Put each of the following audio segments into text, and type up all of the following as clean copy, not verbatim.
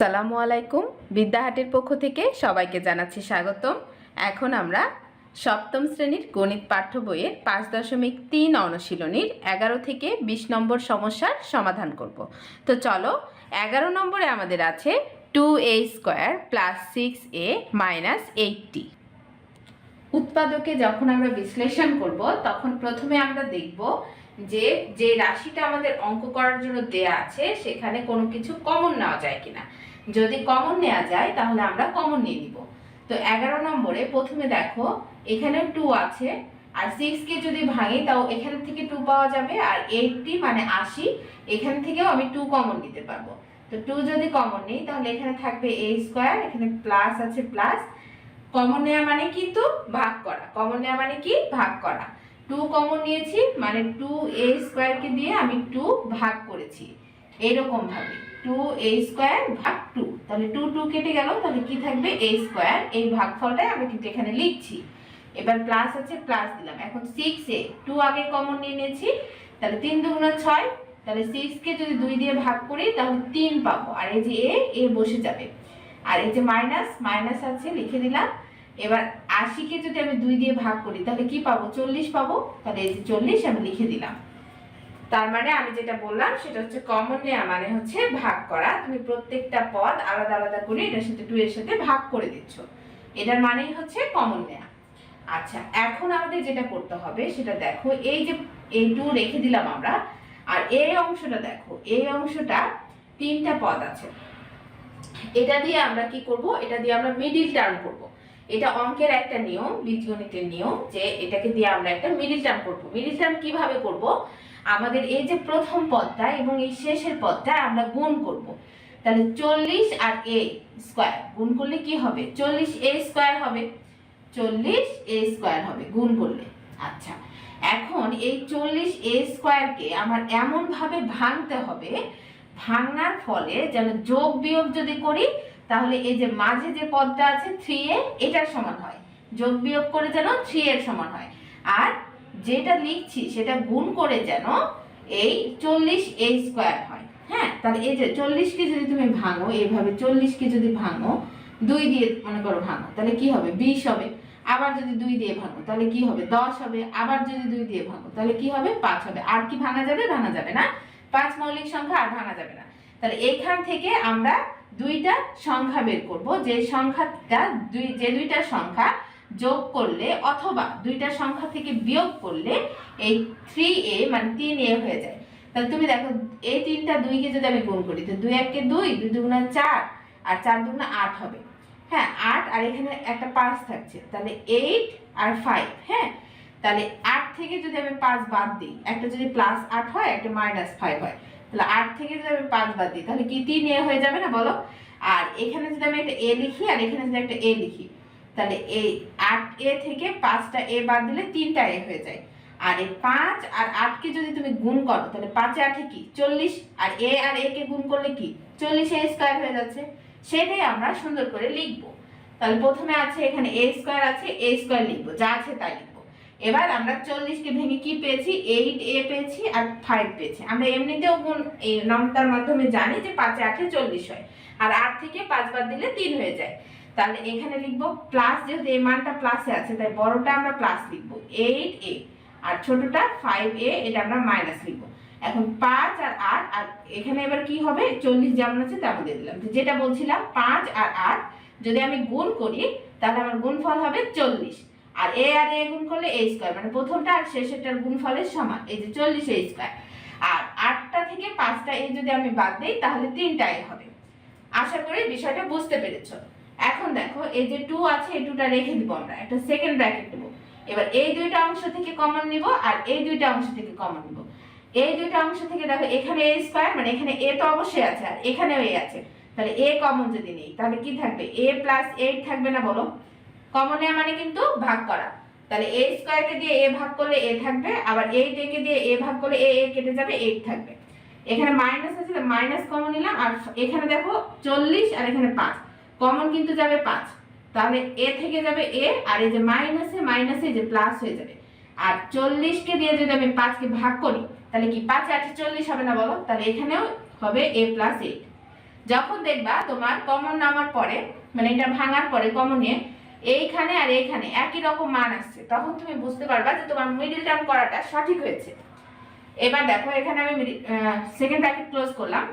আসসালামু আলাইকুম। বিদ্যাহাটের পক্ষ থেকে সবাইকে জানাচ্ছি স্বাগতম। এখন আমরা সপ্তম শ্রেণীর গণিত পাঠ্য বইয়ের 5.3 অনুশীলনীর 11 থেকে 20 নম্বর সমস্যার সমাধান করব। তো চলো, 11 নম্বরে আমাদের আছে 2a² + 6a - 80। উৎপাদকে যখন আমরা বিশ্লেষণ করব তখন প্রথমে আমরা দেখব যে রাশিটা আমাদের অঙ্ক করার জন্য দেয়া আছে সেখানে কোনো কিছু কমন নেওয়া যায় কিনা। যদি কমন নেওয়া যায় তাহলে আমরা কমন নিয়ে নিব। তো 11 নম্বরে প্রথমে দেখো এখানে 2 আছে, আর 6 কে যদি ভাঙি তাও এখান থেকে 2 পাওয়া যাবে, আর 80 মানে 80, এখান থেকেও আমি 2 কমন নিতে পারবো। তো 2 যদি কমন নিই তাহলে এখানে থাকবে a², এখানে প্লাস আছে প্লাস, কমন নেওয়া মানে কিন্তু ভাগ করা, কমন নেওয়া মানে কি ভাগ করা। 2 কমন নিয়েছি মানে 2a² কে দিয়ে আমি 2 ভাগ করেছি, এইরকম ভাবে 2a² ভাগ 2, তাহলে 2 2 কেটে গেল, তাহলে কি থাকবে a²। এই ভাগফলটাই আমি কিন্তু এখানে লিখছি। এবার প্লাস আছে প্লাস দিলাম। এখন 6a 2 আগে কমন নিয়ে নিয়েছি, তাহলে 3 2 গুণ 6, তাহলে 6 কে যদি 2 দিয়ে ভাগ করি তাহলে 3 পাবো, আর এই যে a বসে যাবে, আর এই যে মাইনাস মাইনাস আছে লিখে দিলাম। এবার 80 কে যদি আমি 2 দিয়ে ভাগ করি তাহলে কি পাবো 40 পাবো, তাহলে এই যে 40 আমি লিখে দিলাম। তার মানে আমি যেটা বললাম সেটা হচ্ছে কমন নেওয়া মানে হচ্ছে ভাগ করা। তুমি প্রত্যেকটা পদ আলাদা আলাদা করে এটার সাথে 2 এর সাথে ভাগ করে দিচ্ছ, এটার মানেই হচ্ছে কমন নেওয়া। আচ্ছা, এখন আমাদের যেটা করতে হবে সেটা দেখো, এই যে এই 2 রেখে দিলাম আমরা, আর এই অংশটা দেখো, এই অংশটা 3টা পদ আছে, এটা দিয়ে আমরা কি করব, এটা দিয়ে আমরা মিডিল টার্ম করব। এটা অঙ্কের একটা নিয়ম, বীজগণিতের নিয়ম, যে এটাকে দিয়ে আমরা একটা মিডিল টার্ম করব। মিডিল টার্ম কিভাবে করব, আমাদের এই যে প্রথম পদটা এবং এই শেষের পদটা আমরা গুণ করব। তাহলে 40 আর a² গুণ করলে কি হবে 40a² হবে, 40a² হবে গুণ করলে। আচ্ছা, এখন এই 40a² কে আমার এমন ভাবে ভাঙতে হবে, ভাঙার ফলে যেন যোগ বিয়োগ যদি করি তাহলে এই যে মাঝে যে পদটা আছে 3a এটার সমান হয়, যোগ বিয়োগ করে যেন 3 এর সমান হয়, আর যেটা লিখছি সেটা গুণ করে যেন এই 40a² হয়। হ্যাঁ, তাহলে এই যে 40 কে যদি তুমি ভাঙো, এইভাবে 40 কে যদি ভাঙো 2 দিয়ে মনে করো ভাঙো, তাহলে কি হবে 20 হবে। আবার যদি 2 দিয়ে ভাঙো তাহলে কি হবে 10 হবে। আবার যদি 2 দিয়ে ভাঙো তাহলে কি হবে 5 হবে। আর কি ভাঙা যাবে, ভাঙা যাবে না, 5 মৌলিক সংখ্যা আর ভাঙা যাবে না। তাহলে এইখান থেকে আমরা দুইটা সংখ্যা বের করব, যে সংখ্যাটা যে দুইটা সংখ্যা যোগ করলে অথবা দুইটা সংখ্যা থেকে বিয়োগ করলে এই 3a মানে 3a হয়ে যায়। তাহলে তুমি দেখো এই 3টা 2 কে যদি আমি গুণ করি তো 2 1 কে 2, 2 2 গুণা 4, আর 4 2 গুণা 8 হবে। হ্যাঁ, 8 আর এখানে একটা 5 থাকছে, তাহলে 8 আর 5। হ্যাঁ, তাহলে 8 থেকে যদি আমি 5 বাদ দিই, একটা যদি +8 হয় একটা -5 হয়, তাহলে 8 থেকে যদি আমি 5 বাদ দিই তাহলে কি 3a হয়ে যাবে না বলো। আর এখানে যদি আমি একটা a লিখি আর এখানে যদি একটা a লিখি তাহলে এই 8a থেকে 5টা a বাদ দিলে 3টা a হয়ে যায়। আর এই 5 আর 8 কে যদি তুমি গুণ করো তাহলে 5 এ 8 কি 40, আর a কে গুণ করলে কি 40a² হয়ে যাচ্ছে। সেটাই আমরা সুন্দর করে লিখব। তাহলে প্রথমে আছে এখানে a² আছে, a² লিখব, যা আছে তাই লিখব। এবার আমরা 40 কে ভেঙে কি পেয়েছি 8a পেয়েছি আর 5 পেয়েছি। আমরা এমনিতেও গুণ এই নম্বরটার মাধ্যমে জানি যে 5 এ 8 এ 40 হয়, আর 8 থেকে 5 বাদ দিলে 3 হয়ে যায়। তাহলে এখানে লিখব প্লাস, যেহেতু এই মানটা প্লাসে আছে তাই বড়টা আমরা প্লাস লিখব 8a, আর ছোটটা 5a, এটা আমরা মাইনাস লিখব। এখন 5 আর 8, আর এখানে এবার কি হবে 40 যেমন আছে তেমন দিয়ে দিলাম। যেটা বলছিলাম 5 আর 8 যদি আমি গুণ করি তাহলে আমার গুণফল হবে 40, আর a গুণ করলে a² মানে প্রথমটা আর শেষেরটার গুণফলের সমান, এই যে 40a²। আর 8টা থেকে 5টা a যদি আমি বাদ দেই তাহলে 3টা a হবে। আশা করি বিষয়টা বুঝতে পেরেছো। এখন দেখো এই যে 2 আছে, এই 2টা রেখে দিব, আমরা একটা সেকেন্ড ব্র্যাকেট দেব। এবার এই দুইটা অংশ থেকে কমন নিব আর এই দুইটা অংশ থেকে কমন নিব। এই দুইটা অংশ থেকে দেখো এখানে a² মানে এখানে a তো অবশ্যই আছে আর এখানেও a আছে, তাহলে a কমন যদি নেই তাহলে কি থাকবে a + 8 থাকবে না বলো। কমন নেওয়া মানে কিন্তু ভাগ করা, তাহলে a² কে দিয়ে a ভাগ করলে a থাকবে, আবার 8a কে দিয়ে a ভাগ করলে a কেটে যাবে 8 থাকবে। এখানে মাইনাস আছে, মাইনাস কমন নিলাম, আর এখানে দেখো 40 আর এখানে 5 কমন কিন্তু যাবে 5, তাহলে a থেকে যাবে a, আর এই যে মাইনাসে মাইনাসে যে প্লাস হয়ে যাবে। আর 40 কে দিয়ে যদি আমি 5 কে ভাগ করি তাহলে কি 5 8 40 হবে না বলো, তাহলে এখানেও হবে a + 8। যখন দেখবা তোমার কমন নামার পরে মানে এটা ভাঙার পরে কমন নিয়ে এইখানে আর এইখানে একই রকম মান আসছে, তখন তুমি বুঝতে পারবা যে তোমার মিডল টার্ম করাটা সঠিক হয়েছে। এবার দেখো এখানে আমি সেকেন্ড ব্র্যাকেট ক্লোজ করলাম,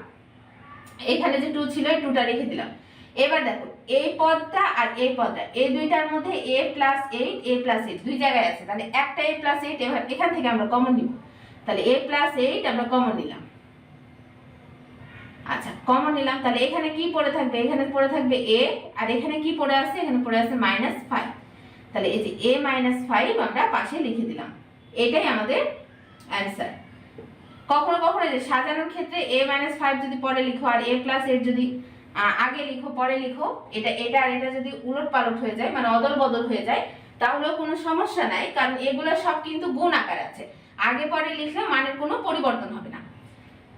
এখানে যে 2 ছিল এই 2টা রেখে দিলাম। এবার দেখো এই পদটা আর এই পদটা এই দুইটার মধ্যে a + 8 a + 8 দুই জায়গায় আছে, তাহলে একটা a + 8 এখান থেকে আমরা কমন নিব, তাহলে a + 8 আমরা কমন নিলাম। আচ্ছা কমন নিলাম, তাহলে এখানে কি পড়ে থাকবে, এখানে পড়ে থাকবে a, আর এখানে কি পড়ে আছে, এখানে পড়ে আছে -5, তাহলে এই যে a - 5 আমরা পাশে লিখে দিলাম। এটাই আমাদের অ্যানসার। কখনো কখনো যে সাজানোর ক্ষেত্রে a - 5 যদি পরে লিখো আর a + 8 যদি আগে লিখো পরে লিখো, এটা আর এটা যদি উলটপালট হয়ে যায় মানে অদল বদল হয়ে যায় তাহলেও কোনো সমস্যা নাই, কারণ এগুলো সব কিন্তু গুণ আকার আছে, আগে পরে লিখলে মানের কোনো পরিবর্তন হবে না।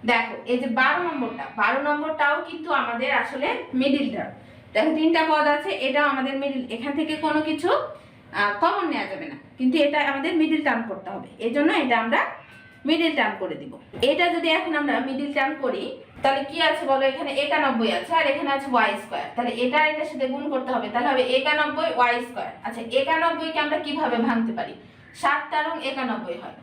দেখো এই যে 12 নম্বরটাও কিন্তু আমাদের আসলে মিডল টার্ম। দেখো 3টা পদ আছে, এটাও আমাদের মিডল, এখান থেকে কোনো কিছু কমন নেওয়া যাবে না, কিন্তু এটা আমাদের মিডল টার্ম করতে হবে, এজন্য এটা আমরা মিডল টার্ম করে দিব। এটা যদি এখন আমরা মিডল টার্ম করি তাহলে কি আছে বলো, এখানে 91 আছে আর এখানে আছে y², তাহলে এটা আর এটার সাথে গুণ করতে হবে, তাহলে হবে 91 y²। আচ্ছা 91 কে আমরা কিভাবে ভাঙতে পারি, 7 13 91 হয়,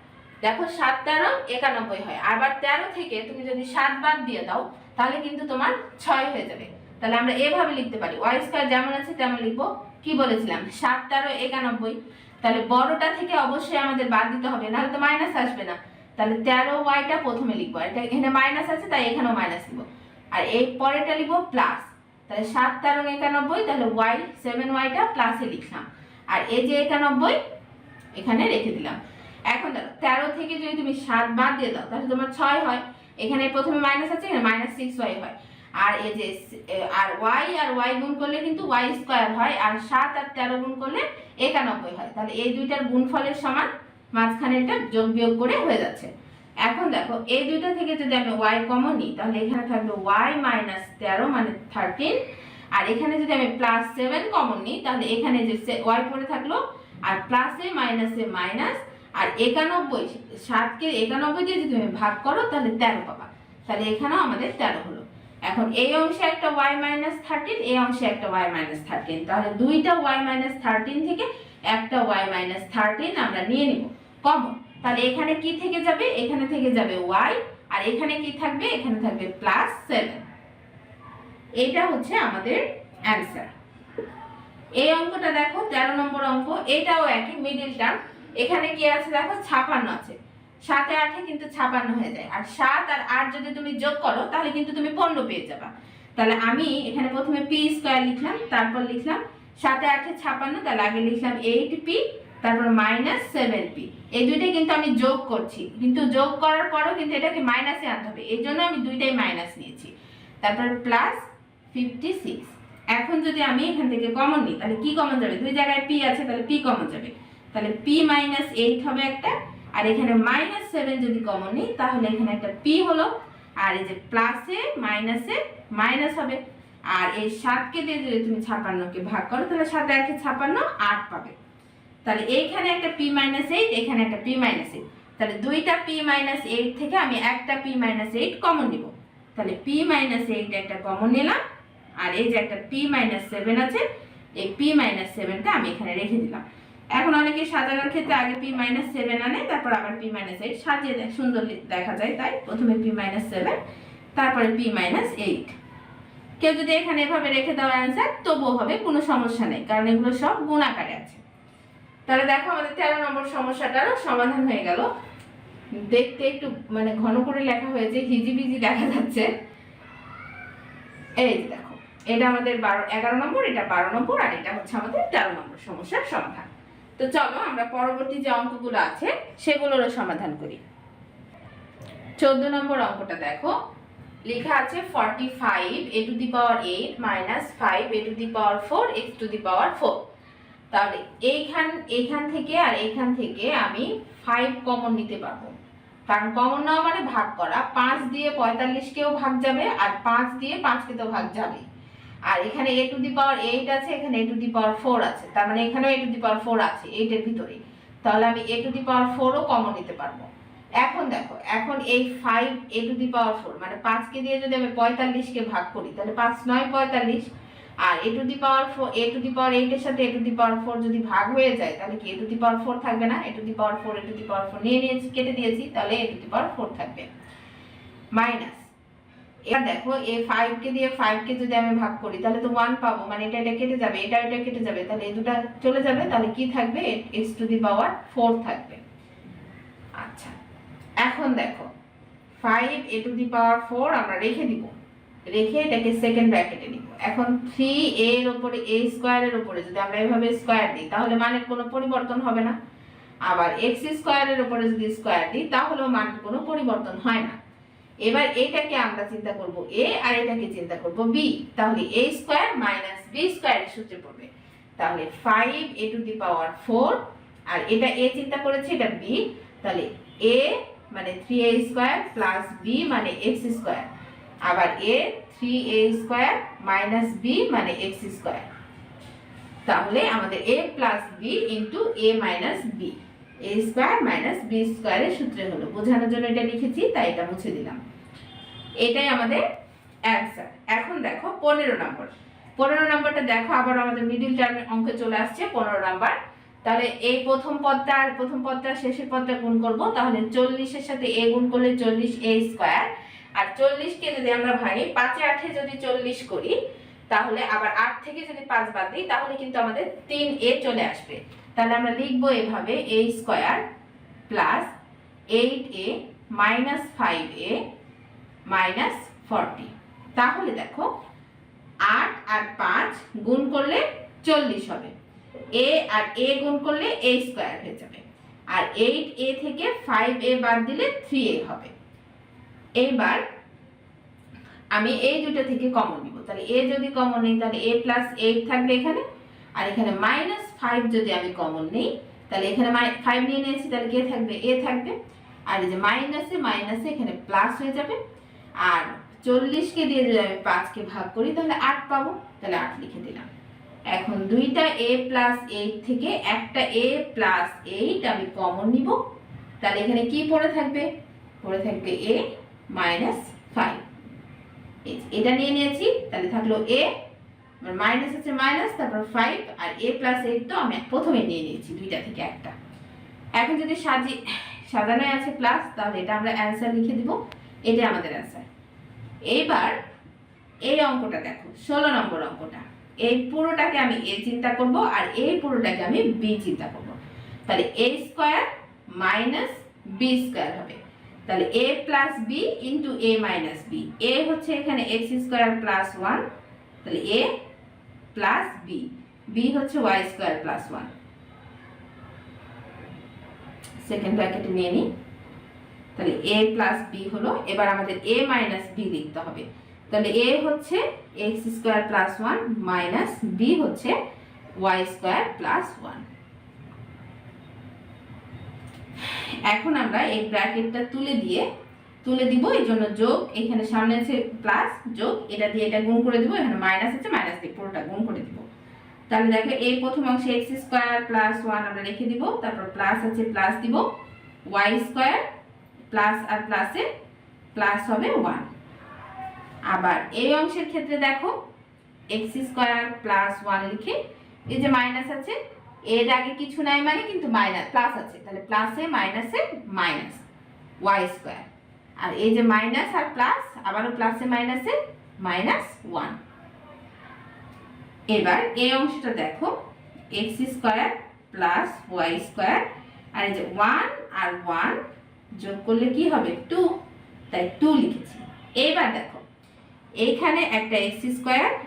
দেখো 7 13 91 হয়, আবার 13 থেকে তুমি যদি 7 বাদ দিয়ে দাও তাহলে কিন্তু তোমার 6 হয়ে যাবে। তাহলে আমরা এভাবে লিখতে পারি y² যেমন আছে তেমন লিখবো। কি বলেছিলাম 7 13 91, তাহলে বড়টা থেকে অবশ্যই আমাদের বাদ দিতে হবে, নাহলে তো মাইনাস আসবে না, তাহলে 13y প্রথমে লিখবো, এটা এখানে মাইনাস আছে তাই এখানেও মাইনাস লিখবো, আর এই পরেরটা লিখবো প্লাস, তাহলে 7 13 91, তাহলে y 7y প্লাসে লিখলাম, আর এই যে 91 এখানে রেখে দিলাম। এখন দেখো 13 থেকে যদি তুমি 7 বাদ দিয়ে দাও তাহলে তোমার 6 হয়, এখানে প্রথমে মাইনাস আছে এখানে -6y হয়, আর এই যে আর y গুণ করলে কিন্তু y² হয়, আর 7 আর 13 গুণ করলে 91 হয়, তাহলে এই দুইটার গুণফলের সমান, মাঝখানে একটা যোগ বিয়োগ করে হয়ে যাচ্ছে। এখন দেখো এই দুইটা থেকে যদি আমি y কমন নিই তাহলে এখানে থাকবে y - 13 মানে 13, আর এখানে যদি আমি +7 কমন নিই তাহলে এখানে যে y পড়ে থাকলো আর প্লাসে মাইনাসে মাইনাস, আর 91 7 কে 91 দিয়ে যদি তুমি ভাগ করো তাহলে 13 পাবা, তাহলে এখানেও আমাদের 13 হলো। এখন এই অংশে একটা y - 13, এই অংশে একটা y - 13, তাহলে দুইটা y - 13 থেকে একটা y - 13 আমরা নিয়ে নিব কমন, তাহলে এখানে কি থেকে যাবে, এখানে থেকে যাবে y, আর এখানে কি থাকবে, এখানে থাকবে +7। এটা হচ্ছে আমাদের অ্যানসার। এই অঙ্কটা দেখো 13 নম্বর অঙ্ক, এটাও একই মিডল টার্ম, এখানে কি আছে দেখো 56 আছে, 7 এ 8 কিন্তু 56 হয়ে যায়, আর 7 আর 8 যদি তুমি যোগ করো তাহলে কিন্তু তুমি 15 পেয়ে যাবা। তাহলে আমি এখানে প্রথমে p² লিখলাম, তারপর লিখলাম 7 এ 8 56, তাহলে আগে লিখলাম 8p, তারপর -7p, এই দুইটাই কিন্তু আমি যোগ করছি, কিন্তু যোগ করার পরেও কিন্তু এটাকে মাইনাসে আনতে হবে, এই জন্য আমি দুইটাই মাইনাস নিয়েছি, তারপর +56। এখন যদি আমি এখান থেকে কমন নিই তাহলে কি কমন যাবে, দুই জায়গায় p আছে তাহলে p কমন যাবে, তাহলে p - 8 হবে একটা, আর এখানে -7 যদি কমন নিই তাহলে এখানে একটা p হলো, আর এই যে প্লাসে মাইনাসে মাইনাস হবে, আর এই 7 কে দিয়ে যদি তুমি 56 কে ভাগ করো তাহলে 7 এ 8 56 8 পাবে, তাহলে এইখানে একটা p - 8, এখানে একটা p - 8, তাহলে দুইটা p - 8 থেকে আমি একটা p - 8 কমন নিব, তাহলে p - 8 একটা কমন নিলাম, আর এই যে একটা p - 7 আছে, এই p - 7টা আমি এখানে রেখে দিলাম। এখন অনেকে সাজানোর ক্ষেত্রে আগে p - 7 আনে, তারপর আবার p - 8 সাজিয়ে দেয়, সুন্দর দেখা যায়, তাই প্রথমে p - 7 তারপরে p - 8। কেউ যদি এখানে এভাবে রেখে দাও অ্যান্সার তবুও হবে, কোনো সমস্যা নেই, কারণ এগুলো সব গুণ আকারে আছে। তাহলে দেখো আমাদের 13 নম্বর সমস্যাটারও সমাধান হয়ে গেল। দেখতে একটু মানে ঘন করে লেখা হয়েছে, হিজিবিজি দেখা যাচ্ছে। এই দেখো এটা আমাদের 11 নম্বর, এটা 12 নম্বর, আর এটা হচ্ছে আমাদের 13 নম্বর সমস্যার সমাধান। তো চলো আমরা পরবর্তী যে অঙ্কগুলো আছে সেগুলোরও সমাধান করি। 14 নম্বর অঙ্কটা দেখো, লেখা আছে 45 a⁴ - 5 a⁴ x⁴। তাহলে এইখান থেকে আর এইখান থেকে আমি 5 কমন নিতে পারবো, কারণ কমন নেওয়া মানে ভাগ করা, 5 দিয়ে 45 কেও ভাগ যাবে, আর 5 দিয়ে 5 কে তো ভাগ যাবে, আর এখানে a⁴ আছে, এখানে a⁴ আছে, তার মানে এখানেও a⁴ আছে 8 এর ভিতরে, তাহলে আমি a⁴ ও কমন নিতে পারবো। এখন দেখো, এখন এই 5a⁴ মানে 5কে দিয়ে যদি আমি 45কে ভাগ করি তাহলে 5 9 45, আর a⁴ এর সাথে a⁴ যদি ভাগ হয়ে যায় তাহলে কি a⁴ থাকবে না, a⁴ নিয়ে নিয়েছি, কেটে দিয়েছি, তাহলে a⁴ থাকবে। মাইনাস, এবার দেখো এই 5কে দিয়ে 5কে যদি আমি ভাগ করি তাহলে তো 1 পাবো, মানে এটা কেটে যাবে, এটা কেটে যাবে, তাহলে এই দুটো চলে যাবে, তাহলে কি থাকবে x⁴ থাকবে। আচ্ছা, এখন দেখো 5a⁴ আমরা রেখে দিব, রেখে এটাকে সেকেন্ড ব্র্যাকেটে নিব। এখন 3a এর উপরে a² এর উপরে যদি আমরা এভাবে স্কয়ার দিই তাহলে মানের কোনো পরিবর্তন হবে না, আবার x² এর উপরে যদি স্কয়ার দিই তাহলেও মানের কোনো পরিবর্তন হয় না। এবার এটাকে আমরা চিন্তা করব a আর এটাকে চিন্তা করব b, তাহলে a² - b² এর সূত্রে পড়বে। তাহলে 5a⁴ আর এটা a চিন্তা করেছি, এটা b, তাহলে a মানে 3a² প্লাস b মানে x², আবার a 3a² - b মানে x²। তাহলে আমাদের a plus b into a minus b, a² - b² এর সূত্রে হলো। বোঝানোর জন্য এটা লিখেছি, তাই এটা মুছে দিলাম। এটাই আমাদের অ্যান্সার। এখন দেখো 15 নম্বর। 15 নম্বরটা দেখো, আবার আমাদের মিডল টার্মের অঙ্কে চলে আসছে 15 নম্বর। তাহলে এই প্রথম পদটা শেষের পদটা গুণ করব, তাহলে 40 এর সাথে a গুণ করলে 40a², আর 40কে যদি আমরা ভাঙি 5 এ 8 যদি 40 করি তাহলে আবার 8 থেকে যদি 5 বাদ দিই তাহলে কিন্তু আমাদের 3a চলে আসবে। তাহলে আমরা লিখবো এভাবে a² plus 8a minus 5a minus 40। তাহলে দেখো 8 আর 5 গুণ করলে 40 হবে, a আর a গুণ করলে a² হয়ে যাবে, আর 8a থেকে 5a বাদ দিলে 3a হবে। এইবার আমি এই দুটো থেকে কমন নিব, তাহলে a যদি কমন নেই তাহলে a প্লাস 8 থাকবে এখানে, আর এখানে মাইনাস 5 যদি আমি কমন নেই তাহলে এখানে 5 নিয়ে নিয়েছি, তাহলে কে থাকবে, a থাকবে, আর এই যে মাইনাসে এখানে প্লাস হয়ে যাবে, আর 40কে দিয়ে যদি আমি 5কে ভাগ করি তাহলে 8 পাবো, তাহলে 8 লিখে দিলাম। এখন দুইটা a প্লাস 8 থেকে একটা a প্লাস 8 আমি কমন নিব, তাহলে এখানে কি পড়ে থাকবে a মাইনাস 5, এটা নিয়ে নিয়েছি, তাহলে থাকলো a, মাইনাস আছে মাইনাস, তারপর 5, আর a প্লাস 8 তো আমি প্রথমে নিয়ে নিয়েছি দুইটা থেকে একটা। এখন যদি সাজানো আছে প্লাস, তাহলে এটা আমরা অ্যান্সার লিখে দিব, এটা আমাদের অ্যান্সার। এইবার এই অঙ্কটা দেখো, 16 নম্বর অঙ্কটা, এই পুরোটাকে আমি a চিন্তা করব আর এই পুরোটাকে আমি b চিন্তা করব, তাহলে a² মাইনাস b² হবে। তাহলে a plus b into a minus b, a হচ্ছে এখানে x² প্লাস 1, তাহলে a প্লাস b, b হচ্ছে y² প্লাস 1। সেকেন্ড ব্র্যাকেটে নিয়ে নিই, তাহলে a প্লাস b হলো। এবার আমাদের a মাইনাস b লিখতে হবে, তাহলে a হচ্ছে x² প্লাস 1 মাইনাস b হচ্ছে y² প্লাস 1। এখন আমরা এই ব্র্যাকেটটা তুলে দিব, এই জন্য যোগ, এখানে সামনে আছে প্লাস, যোগ, এটা দিয়ে এটা গুণ করে দিব, এখানে মাইনাস আছে মাইনাস দিয়ে পুরোটা গুণ করে দিব। তাহলে দেখো এই প্রথম অংশে x² প্লাস 1 আমরা রেখে দিব, তারপর প্লাস আছে প্লাস দিব, y² প্লাস আর প্লাসে প্লাস হবে 1। আবার এই অংশের ক্ষেত্রে দেখো x² প্লাস 1 লিখে, এই যে মাইনাস আছে, এর আগে কিছু নাই মানে কিন্তু মাইনাস প্লাস আছে, তাহলে প্লাসে মাইনাসে মাইনাস y², আর এই যে মাইনাস আর প্লাস, আবারও প্লাসে মাইনাসে মাইনাস 1। এবার এই অংশটা দেখো x² প্লাস y², আর এই যে 1 আর 1 যোগ করলে কি হবে 2, তাই 2 লিখেছি। এবার দেখো এইখানে একটা x²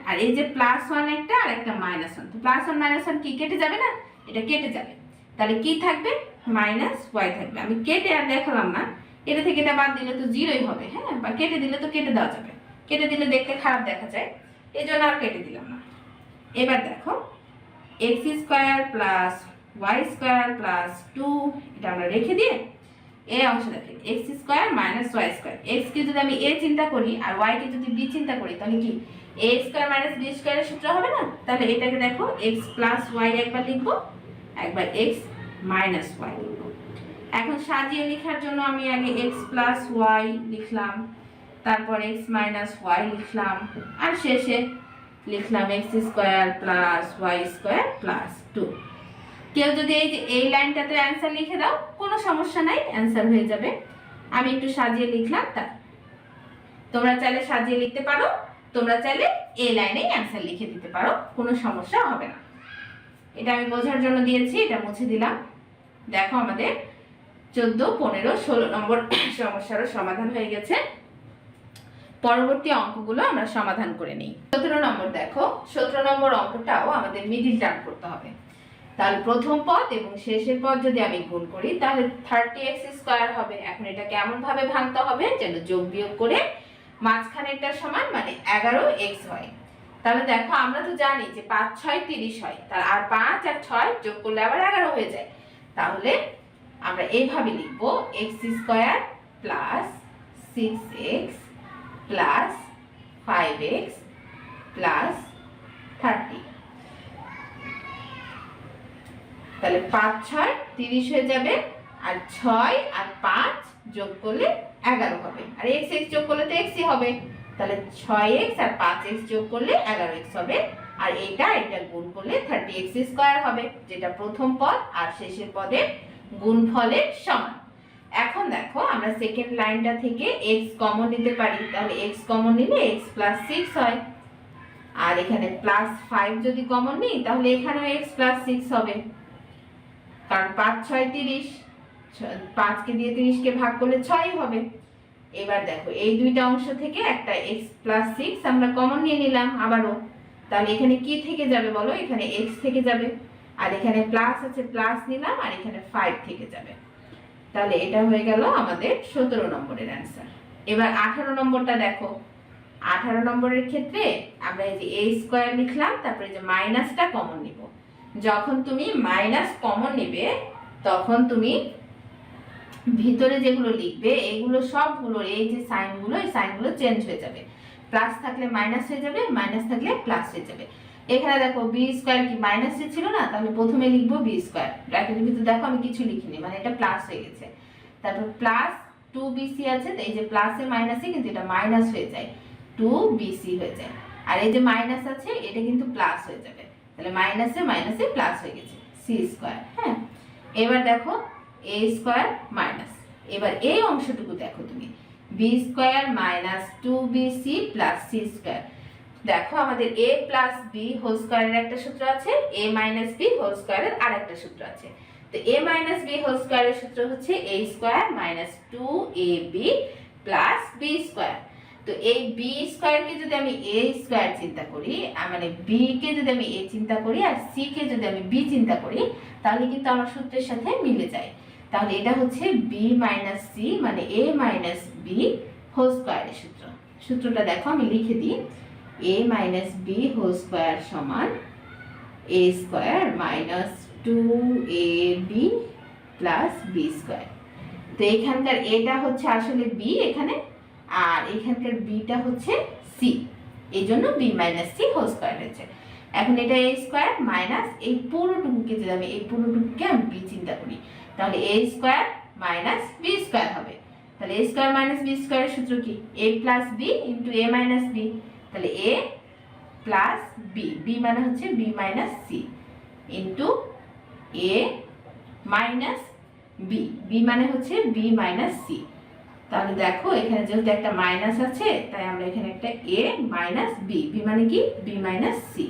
আর এই যে প্লাস 1 একটা আর একটা মাইনাস 1, তো প্লাস 1 মাইনাস 1 কি কেটে যাবে না, এটা কেটে যাবে, তাহলে কি থাকবে মাইনাস y থাকবে। আমি কেটে আর দেখালাম না, এটা থেকে এটা বাদ দিলে তো 0ই হবে, হ্যাঁ, বা কেটে দিলে তো কেটে দেওয়া যাবে, কেটে দিলে দেখতে খারাপ দেখা যায়, এই জন্য আর কেটে দিলাম না। এবার দেখো x² প্লাস y² প্লাস 2, এটা আমরা রেখে দিয়ে এই অংশ দেখেন x² মাইনাস y², x কে যদি আমি a চিন্তা করি আর y কে যদি b চিন্তা করি তাহলে কি a² মাইনাস b² এর সূত্র হবে না, তাহলে এটাকে দেখো x প্লাস y একবার লিখবো, একবার x মাইনাস y লিখবো। এখন সাজিয়ে লেখার জন্য আমি আগে x প্লাস ওয়াই লিখলাম, তারপর x মাইনাস ওয়াই লিখলাম, আর শেষে লিখলাম x square plus y square plus 2। কেউ যদি এই লাইনটাতে অ্যান্সার লিখে দাও, কোনো সমস্যা নাই, অ্যান্সার হয়ে যাবে। আমি একটু সাজিয়ে লিখলাম। তা তোমরা চাইলে সাজিয়ে লিখতে পারো, তোমরা চাইলে এই লাইনেই অ্যান্সার লিখে দিতে পারো, কোনো সমস্যা হবে না। এটা আমি বোঝার জন্য দিয়েছি, এটা মুছে দিলাম। দেখো আমাদের 14, 15, 16 নম্বর সমস্যারও সমাধান হয়ে গেছে। পরবর্তী অঙ্কগুলো আমরা সমাধান করে নিই। 17 নম্বর দেখো, 17 নম্বর অঙ্কটাও আমাদের মিডিল টার্ম করতে হবে। তাহলে প্রথম পদ এবং শেষের পদ যদি আমি গুণ করি তাহলে 30x স্কয়ার হবে। এখন এটা কেমন ভাবে ভাঙতে হবে, যেন যোগ বিয়োগ করে মাঝখানেরটা সমান মানে 11x হয়। তাহলে দেখো আমরা তো জানি যে 5 6 30 হয়, তার আর 5 আর 6 যোগ করলে আবার 11 হয়ে যায়। তাহলে আমরা এইভাবে লিখব x square plus 6x plus 5x plus 30। তাহলে 5 6 30 হয়ে যাবে, আর 6 আর 5 যোগ করলে 11 হবে, আর x x যোগ করলে তো x ই হবে। তাহলে 6x আর 5x যোগ করলে 11x হবে, আর এটা গুণ করলে 30x স্কয়ার হবে, যেটা প্রথম পদ আর শেষের পদের গুণফলের সমান। এখন দেখো আমরা সেকেন্ড লাইনটা থেকে x কমন নিতে পারি। তাহলে x কমন নিলে x প্লাস 6 হয়, আর এখানে প্লাস 5 যদি কমন নিই তাহলে এখানেও x প্লাস 6 হবে, কারণ 5 6 30, 5 কে দিয়ে 30 কে ভাগ করলে 6 হবে। এবার দেখো এই দুইটা অংশ থেকে একটা x প্লাস 6 আমরা কমন নিয়ে নিলাম আবারও। তাহলে এখানে কি থেকে যাবে বলো, এখানে x থেকে যাবে, আর এখানে প্লাস আছে প্লাস নিলাম, আর এখানে 5 থেকে যাবে। তাহলে এটা হয়ে গেল আমাদের 17 নম্বরের অ্যান্সার। এবার 18 নম্বরটা দেখো। 18 নম্বরের ক্ষেত্রে আমরা এই যে a স্কয়ার লিখলাম, তারপরে যে মাইনাসটা কমন নিব। যখন তুমি মাইনাস কমন নেবে তখন তুমি ভিতরে যেগুলো লিখবে এগুলো সবগুলো এই যে সাইনগুলো, এই সাইনগুলো চেঞ্জ হয়ে যাবে। প্লাস থাকলে মাইনাস হয়ে যাবে, মাইনাস থাকলে প্লাস হয়ে যাবে। এখানে দেখো বি স্কয়ার কি মাইনাসে ছিল না, তাহলে প্রথমে লিখবো বি স্কয়ার, ব্র্যাকেটের ভিতরে দেখো আমি কিছু লিখিনি, মানে এটা প্লাস হয়ে গেছে। তারপর প্লাস 2bc আছে, তো এই যে প্লাসে মাইনাসে কিন্তু এটা মাইনাস হয়ে যায়, 2bc হয়ে যায়। আর এই যে মাইনাস আছে এটা কিন্তু প্লাস হয়ে যাবে, তাহলে মাইনাসে মাইনাসে প্লাস হয়ে গেছে, সি স্কয়ার। হ্যাঁ, এবার দেখো a স্কয়ার মাইনাস, এবার এই অংশটুকু দেখো তুমি, b square minus 2bc plus c square. দেখো আমাদের a প্লাস বি হোল স্কয়ারের একটা সূত্র আছে, a মাইনাস বি হোল স্কয়ারের আরেকটা সূত্র আছে। তো a মাইনাস বি হোল স্কয়ারের সূত্র হচ্ছে a square minus 2ab plus b square. তো এই b স্কয়ারকে যদি আমি a স্কয়ার চিন্তা করি, মানে b কে যদি আমি a চিন্তা করি আর c কে যদি আমি b চিন্তা করি, তাহলে কিন্তু আমার সূত্রের সাথে মিলে যায়। তাহলে এটা হচ্ছে b মাইনাস c মানে a মাইনাস b হোল স্কয়ারের সূত্র। সূত্রটা দেখো আমি লিখে দিই, a minus b whole square সমান a square minus 2ab plus b square. তো এখানকার এটা হচ্ছে আসলে b এখানে, আর এখানকার বিটা হচ্ছে সি, এই জন্য b minus c whole square হয়েছে। এখন এটা a স্কয়ার মাইনাস এই পুরোটুকুকে যদি আমি এই পুরোটুকুকে আমি বি চিন্তা করি, তাহলে a square minus b square হবে। তাহলে a স্কয়ার মাইনাস বি স্কয়ারের সূত্র কি, a plus b into a minus b. তাহলে a প্লাস বি, বি মানে হচ্ছে b minus c into a minus b, b মানে হচ্ছে বি মাইনাস সি। তাহলে দেখো এখানে যেহেতু একটা মাইনাস আছে তাই আমরা এখানে একটা a মাইনাস বি, বি মানে কি b minus c,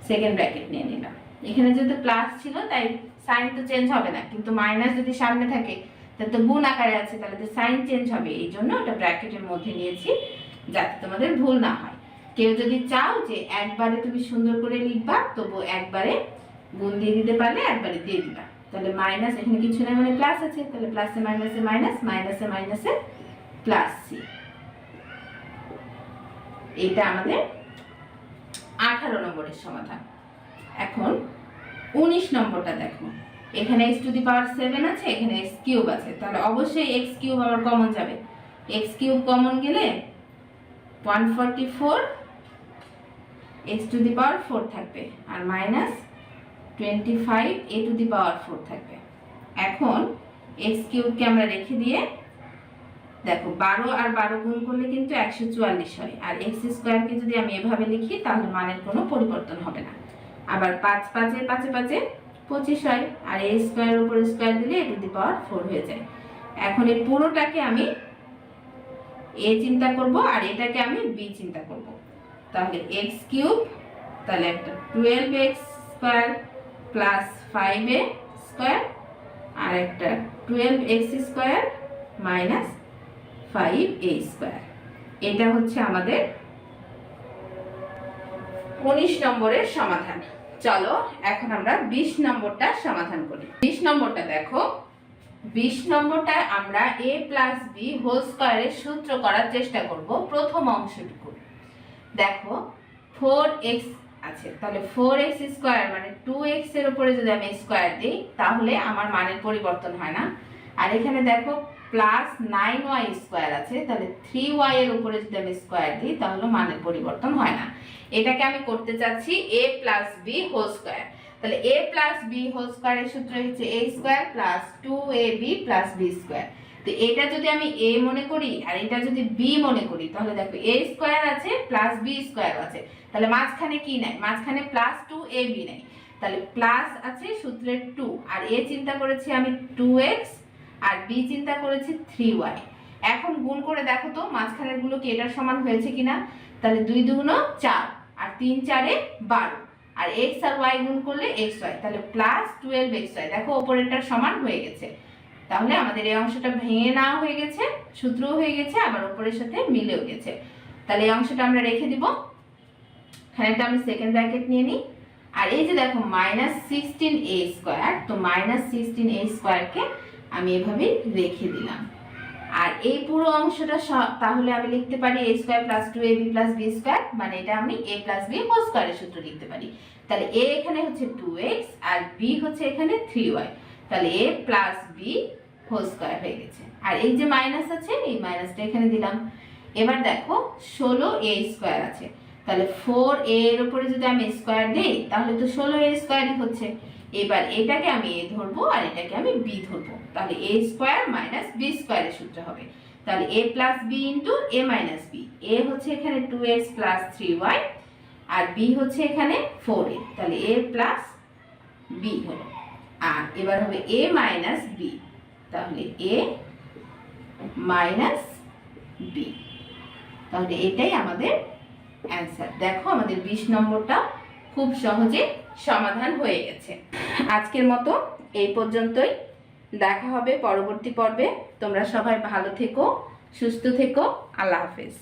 second bracket নিয়ে নিলাম। এখানে যেহেতু প্লাস ছিল তাই সাইন তো চেঞ্জ হবে না, কিন্তু মাইনাস যদি সামনে থাকে তাহলে তো গুণ আকারে আছে, তাহলে তো সাইন চেঞ্জ হবে, এই জন্য ওটা ব্র্যাকেটের মধ্যে নিয়েছি যাতে তোমাদের ভুল না হয়। কেউ যদি চাও যে একবারে তুমি সুন্দর করে লিখবা, তবু একবারে গুণ দিয়ে দিতে পারলে একবারে দিয়ে দিবা। তাহলে মাইনাস এখানে কিছু নাই মানে প্লাস আছে, তাহলে প্লাসে মাইনাসে মাইনাস, মাইনাসে মাইনাসে প্লাস সি। এটা আমাদের 18 নম্বরের সমাধান। এখন 19 নম্বরটা দেখো। এখানে x টু দি পাওয়ার 7 আছে, এখানে x কিউব আছে, তাহলে অবশ্যই x কিউব আবার কমন যাবে। x কিউব কমন গেলে 144 x টু দি পাওয়ার 4 থাকবে, আর মাইনাস 25 a টু দি পাওয়ার 4 থাকবে। এখন এক্স কিউবকে আমরা রেখে দিয়ে দেখো 12 আর 12 গুণ করলে কিন্তু 144 হয়, আর এক্স স্কোয়ারকে যদি আমি এভাবে লিখি তাহলে মানের কোনো পরিবর্তন হবে না। আবার 5 5 5 5 25 হয়, আর এ স্কোয়ারের উপর স্কোয়ার দিলে এ টু দি পাওয়ার 4 হয়ে যায়। এখন এই পুরোটাকে আমি এ চিন্তা করব আর এটাকে আমি বি চিন্তা করব। তাহলে এক্স কিউব, তাহলে একটা 12x square plus 5a square আর একটা 12x square minus 5a square. এটা হচ্ছে আমাদের 19 নম্বরের সমাধান। চলো এখন আমরা 20 নম্বরটা সমাধান করি। 20 নম্বরটা দেখো, 20 নম্বরটা আমরা a প্লাস বি হোল স্কোয়ারের সূত্র করার চেষ্টা করব। প্রথম অংশটুকু দেখো 4x আছে, তাহলে 4x স্কোয়ার মানে 2x এর উপরে যদি আমি স্কোয়ার দিই তাহলে আমার মানের পরিবর্তন হয় না। আর এখানে দেখো প্লাস 9y স্কোয়ার আছে, তাহলে 3y এর উপরে যদি আমি স্কোয়ার দিই তাহলে মানের পরিবর্তন হয় না। এটাকে আমি করতে চাচ্ছি a plus b whole square. তাহলে a প্লাস বি হোল স্কোয়ারের সূত্র হচ্ছে a square plus 2ab plus b square. তো এটা যদি আমি a মনে করি আর এটা যদি b মনে করি তাহলে দেখো a স্কোয়ার আছে প্লাস b স্কোয়ার আছে, তাহলে মাঝখানে কি নাই, মাঝখানে প্লাস 2ab নাই, তাহলে প্লাস আছে সূত্রের 2, আর a চিন্তা করেছি আমি 2x আর b চিন্তা করেছি 3y। এখন গুণ করে দেখো তো মাঝখানের গুলো কি এটার সমান হয়েছে কিনা। তাহলে 2 2 4 আর 3 4 12, আর x আর y গুণ করলে xy, তাহলে প্লাস 12xy। দেখো উপরেরটার সমান হয়ে গেছে, তাহলে আমাদের এই অংশটা ভেঙে নেওয়া হয়ে গেছে, সূত্রও হয়ে গেছে, আবার উপরের সাথে মিলেও গেছে। তাহলে এই অংশটা আমরা রেখে দিব। এখানে একটা আমি সেকেন্ড ব্র্যাকেট নিয়ে নিই, আর এই যে দেখো মাইনাস 16a স্কোয়ার, তো মাইনাস 16a স্কোয়ারকে আমি এভাবে রেখে দিলাম। আর এই পুরো অংশটা তাহলে আমি লিখতে পারি a square plus 2ab plus b square, মানে এটা আমি a প্লাস b হোল স্কোয়ারের সূত্র লিখতে পারি। তাহলে a এখানে হচ্ছে 2x আর b হচ্ছে এখানে 3y, তাহলে a plus b whole square হয়ে গেছে। আর এই যে মাইনাস আছে এই মাইনাসটা এখানে দিলাম। এবার দেখো 16a স্কোয়ার আছে, তাহলে 4a এর উপরে যদি আমি স্কোয়ার দিই তাহলে তো 16a স্কোয়ারই হচ্ছে। এবার এটাকে আমি a ধরবো আর এটাকে আমি b ধরবো, তাহলে a স্কোয়ার মাইনাস b স্কোয়ারের সূত্র হবে। তাহলে a plus b into a minus b, a হচ্ছে এখানে 2x প্লাস 3y আর b হচ্ছে এখানে 4a, তাহলে a প্লাস b হলো। আর এবার হবে a মাইনাস b, তাহলে a মাইনাস b, তাহলে এটাই আমাদের অ্যান্সার। দেখো আমাদের 20 নম্বরটা খুব সহজে সমাধান হয়ে গেছে। আজকের মতো এই পর্যন্তই, দেখা হবে পরবর্তী পর্বে। তোমরা সবাই ভালো থেকো, সুস্থ থেকো, আল্লাহ হাফেজ।